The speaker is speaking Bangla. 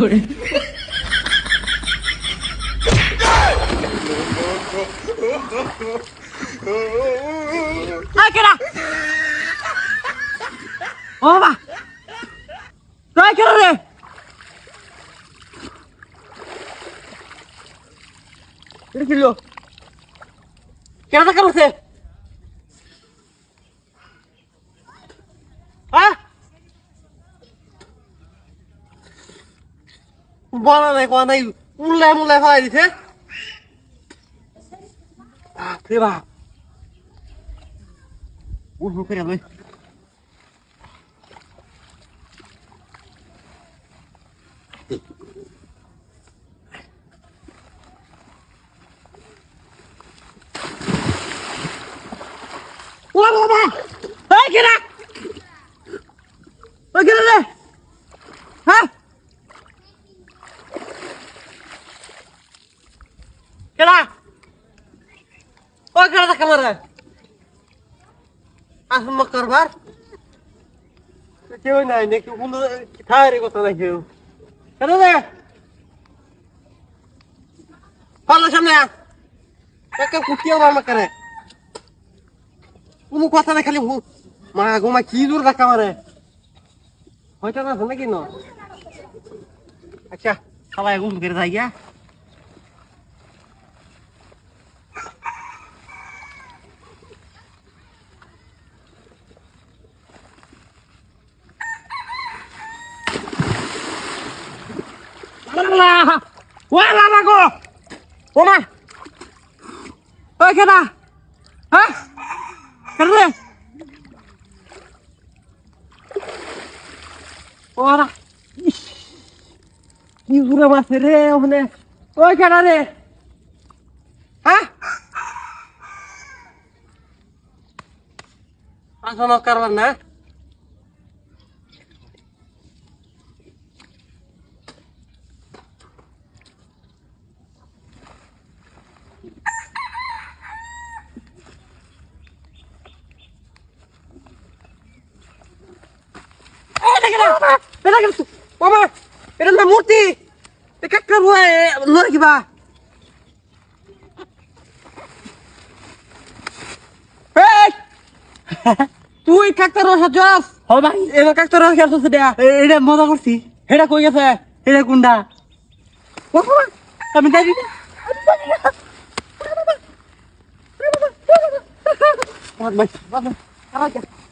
করে কেনা ও বাবা কেন রে এটা ছিল কেন দেখা বলছে হ্যাঁ বলা নাই কোয়া নাই মুল্লায় মুল্লায় ফেলাই দিছে রে বাপ উঠবো করে লই ও বাবা এই কেনা ওই কেনা রে হ্যাঁ কেনা ওই কেনা দেখা মারে আসল করবার কেউ নাই নাকি কোনো খায় কথা নাই কেউ কেন রে ভালো সামনে একটা কুটিও মামা করে কোনো কথা নাই খালি মা গোমা কি দূর দেখা মারে হয়তো না নাকি ন আচ্ছা সবাই ঘুম করে যাই গিয়া Wala ko! Uma! Oy, kena! Ha? Kena! Wala! Ki pura mase re ohne! Oy, kena re! Ha? Asono karban na? Mama, এটা না মূর্তি এটা কার হয় লড় কিবা এই তুই কাকতার রস জস ও ভাই এবার কাকতার রস খেলছস এটা এটা মজা করছি এটা কই গেছে এটা কোনটা ও বাবা আমি যাই না বাবা বাবা বাবা বাবা